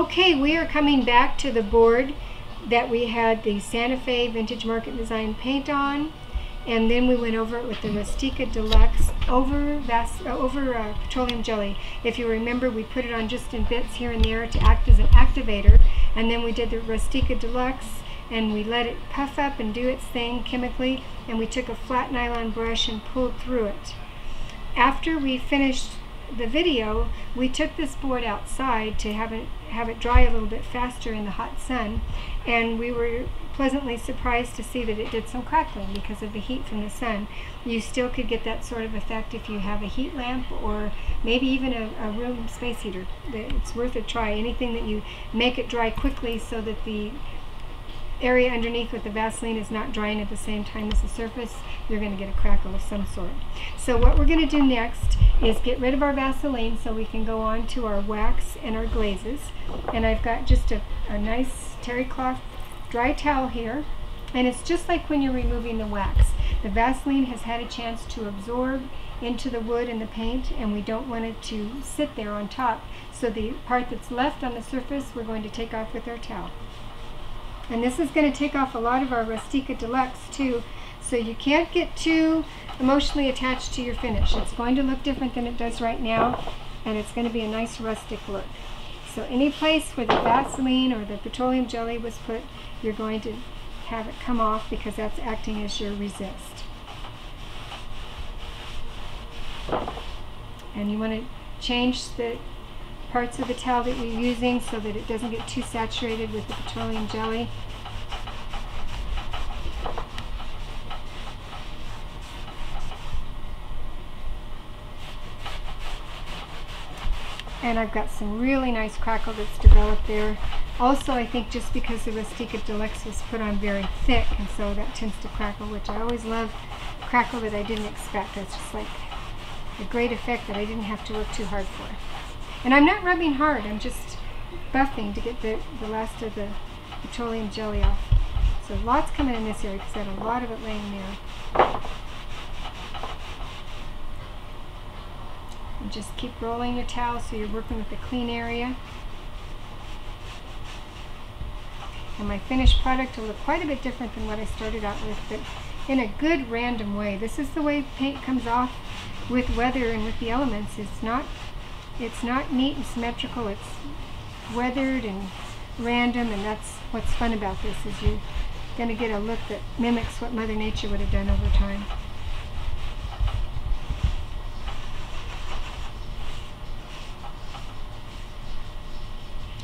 Okay, we are coming back to the board that we had the Santa Fe Vintage Market Design paint on, and then we went over it with the Rustica de Luxe over petroleum jelly. If you remember, we put it on just in bits here and there to act as an activator, and then we did the Rustica de Luxe and we let it puff up and do its thing chemically, and we took a flat nylon brush and pulled through it. After we finished the video, we took this board outside to have it dry a little bit faster in the hot sun, and we were pleasantly surprised to see that it did some crackling because of the heat from the sun. You still could get that sort of effect if you have a heat lamp or maybe even a room space heater. It's worth a try. Anything that you make it dry quickly so that the area underneath with the Vaseline is not drying at the same time as the surface, you're going to get a crackle of some sort. So what we're going to do next is get rid of our Vaseline so we can go on to our wax and our glazes. And I've got just a nice terry cloth dry towel here, and it's just like when you're removing the wax. The Vaseline has had a chance to absorb into the wood and the paint, and we don't want it to sit there on top. So the part that's left on the surface we're going to take off with our towel. And this is going to take off a lot of our Rustica de Luxe too, so you can't get too emotionally attached to your finish. It's going to look different than it does right now, and it's going to be a nice rustic look. So any place where the Vaseline or the petroleum jelly was put, you're going to have it come off because that's acting as your resist. And you want to change the parts of the towel that you're using so that it doesn't get too saturated with the petroleum jelly. And I've got some really nice crackle that's developed there. Also, I think just because the Rustica de Luxe was put on very thick, and so that tends to crackle, which I always love crackle that I didn't expect. It's just like a great effect that I didn't have to work too hard for. And I'm not rubbing hard, I'm just buffing to get the last of the petroleum jelly off. So lots coming in this area because I had a lot of it laying there. And just keep rolling your towel so you're working with the clean area. And my finished product will look quite a bit different than what I started out with, but in a good random way. This is the way paint comes off with weather and with the elements. It's not neat and symmetrical, it's weathered and random, and that's what's fun about this, is you're going to get a look that mimics what Mother Nature would have done over time.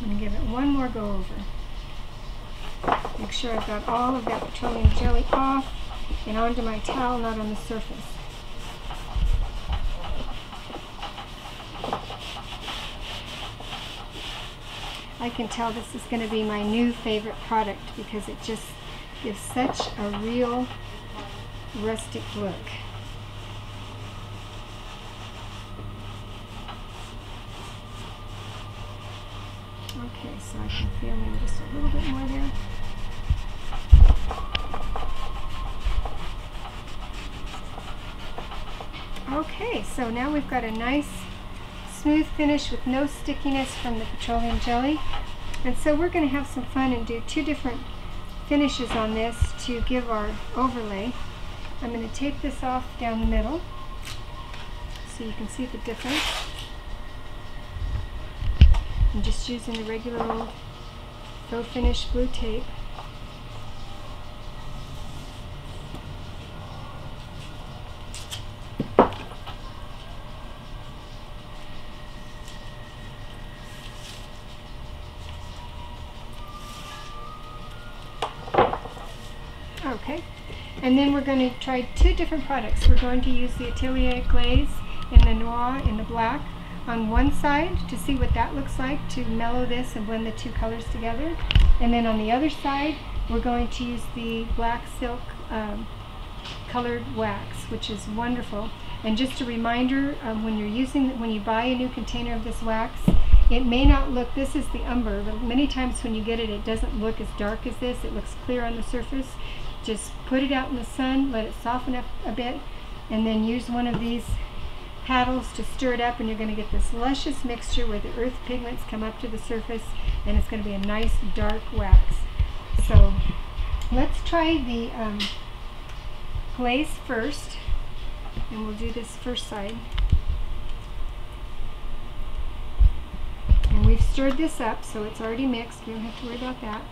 I'm going to give it one more go over. Make sure I've got all of that petroleum jelly off and onto my towel, not on the surface. I can tell this is going to be my new favorite product because it just gives such a real rustic look. Okay, so I can feel maybe just a little bit more there. Okay, so now we've got a nice smooth finish with no stickiness from the petroleum jelly. And so we're going to have some fun and do two different finishes on this to give our overlay. I'm going to tape this off down the middle so you can see the difference. I'm just using the regular old faux finish blue tape. Okay, and then we're going to try two different products. We're going to use the Atelier Glaze in the Noir in the black on one side to see what that looks like, to mellow this and blend the two colors together. And then on the other side, we're going to use the black silk colored wax, which is wonderful. And just a reminder, when you buy a new container of this wax, it may not look, this is the umber, but many times when you get it, it doesn't look as dark as this. It looks clear on the surface. Just put it out in the sun, let it soften up a bit, and then use one of these paddles to stir it up, and you're going to get this luscious mixture where the earth pigments come up to the surface and it's going to be a nice dark wax. So let's try the glaze first, and we'll do this first side. And we've stirred this up, so it's already mixed. We don't have to worry about that.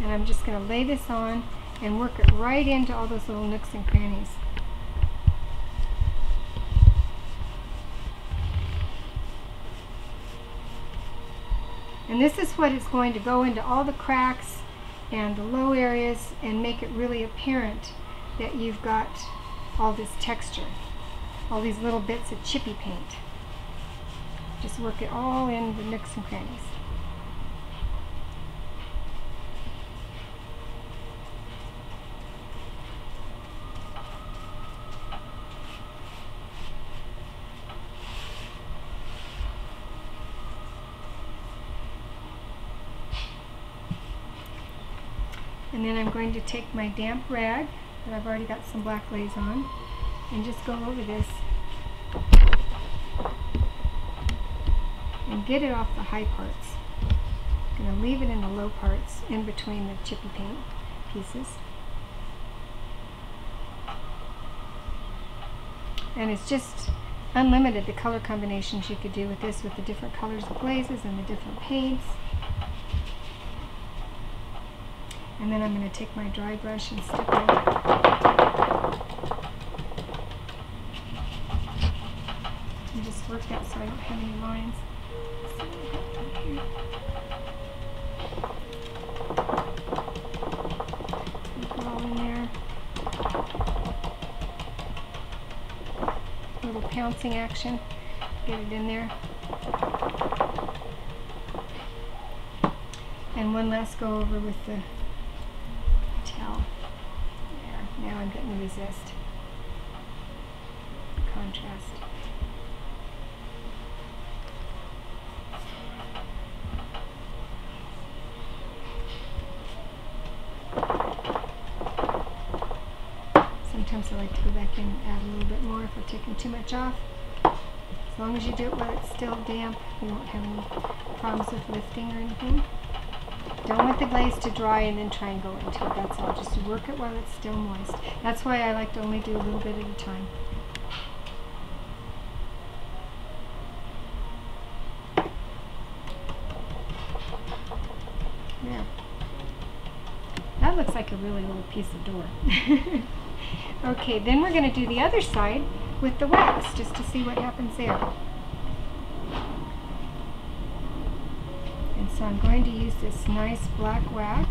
And I'm just going to lay this on and work it right into all those little nooks and crannies. And this is what is going to go into all the cracks and the low areas and make it really apparent that you've got all this texture, all these little bits of chippy paint. Just work it all in the nooks and crannies. And then I'm going to take my damp rag that I've already got some black glaze on and just go over this and get it off the high parts. I'm going to leave it in the low parts in between the chippy paint pieces. And it's just unlimited the color combinations you could do with this, with the different colors of glazes and the different paints. And then I'm going to take my dry brush and stick it. And just work that so I don't have any lines. Put it all in there. A little pouncing action. Get it in there. And one last go over with the towel. There. Now I'm getting to resist the contrast. Sometimes I like to go back in and add a little bit more if I've taken too much off. As long as you do it while it's still damp, you won't have any problems with lifting or anything. Don't want the glaze to dry and then try and go into it, that's all. Just work it while it's still moist. That's why I like to only do a little bit at a time. There. That looks like a really little piece of door. Okay, then we're going to do the other side with the wax, just to see what happens there. So I'm going to use this nice black wax.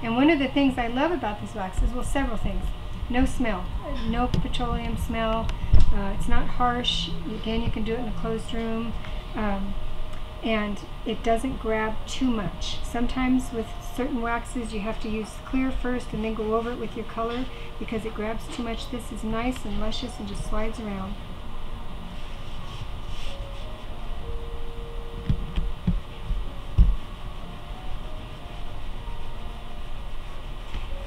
And one of the things I love about this wax is, well, several things. No smell, no petroleum smell. It's not harsh. Again, you can do it in a closed room. And it doesn't grab too much. Sometimes with certain waxes you have to use clear first and then go over it with your color because it grabs too much. This is nice and luscious and just slides around.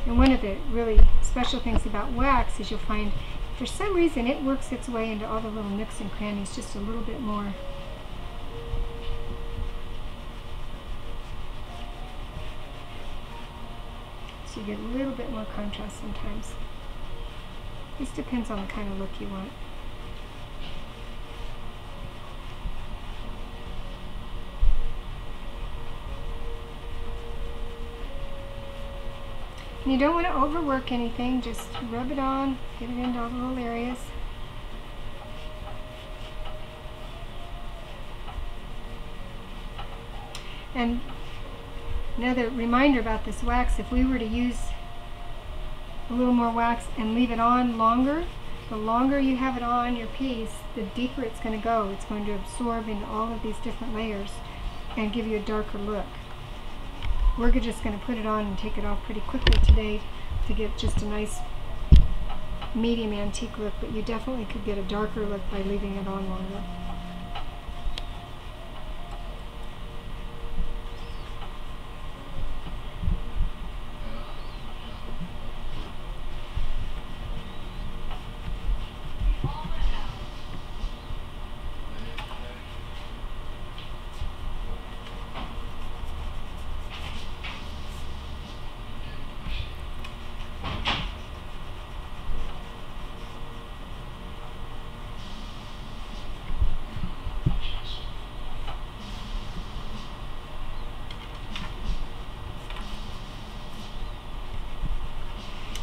And one of the really special things about wax is you'll find for some reason it works its way into all the little nooks and crannies just a little bit more. You get a little bit more contrast sometimes. This depends on the kind of look you want. And you don't want to overwork anything, just rub it on, get it into all the little areas. And another reminder about this wax, if we were to use a little more wax and leave it on longer, the longer you have it on your piece, the deeper it's going to go. It's going to absorb into all of these different layers and give you a darker look. We're just going to put it on and take it off pretty quickly today to get just a nice medium antique look, but you definitely could get a darker look by leaving it on longer.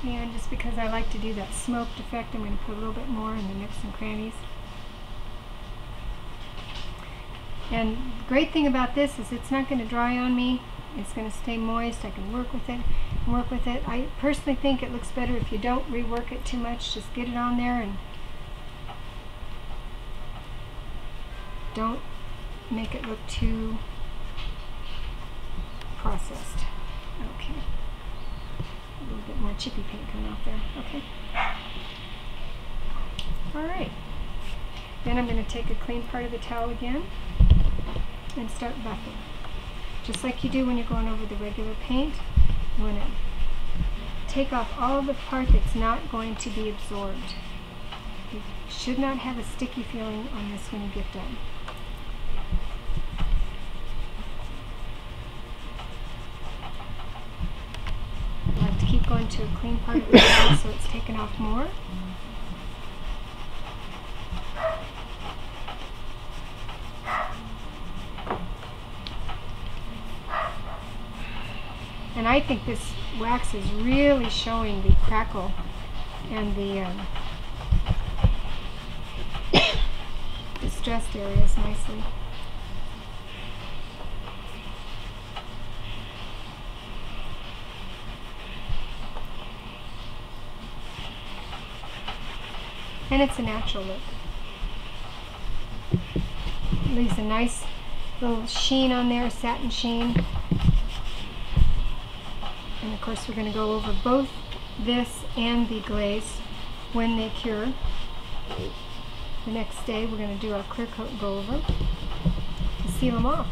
And just because I like to do that smoked effect, I'm going to put a little bit more in the nooks and crannies. And the great thing about this is it's not going to dry on me. It's going to stay moist. I can work with it and work with it. I personally think it looks better if you don't rework it too much. Just get it on there and don't make it look too processed. Okay. A little bit more chippy paint coming off there. Okay. Alright. Then I'm going to take a clean part of the towel again and start buffing. Just like you do when you're going over the regular paint. You want to take off all the part that's not going to be absorbed. You should not have a sticky feeling on this when you get done. I like to keep going to a clean part of the towel so it's taken off more. And I think this wax is really showing the crackle and the distressed areas nicely. And it's a natural look. It leaves a nice little sheen on there, satin sheen. And of course we're going to go over both this and the glaze when they cure. The next day we're going to do our clear coat and go over and seal them off.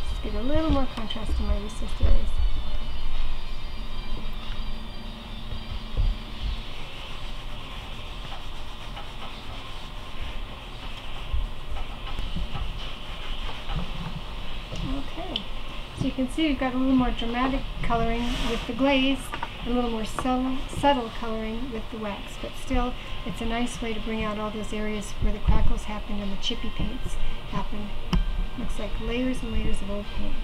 Just get a little more contrast in my recessed areas. Okay, so you can see we've got a little more dramatic coloring with the glaze, and a little more subtle coloring with the wax, but still it's a nice way to bring out all those areas where the crackles happened and the chippy paints happened. Looks like layers and layers of old paint.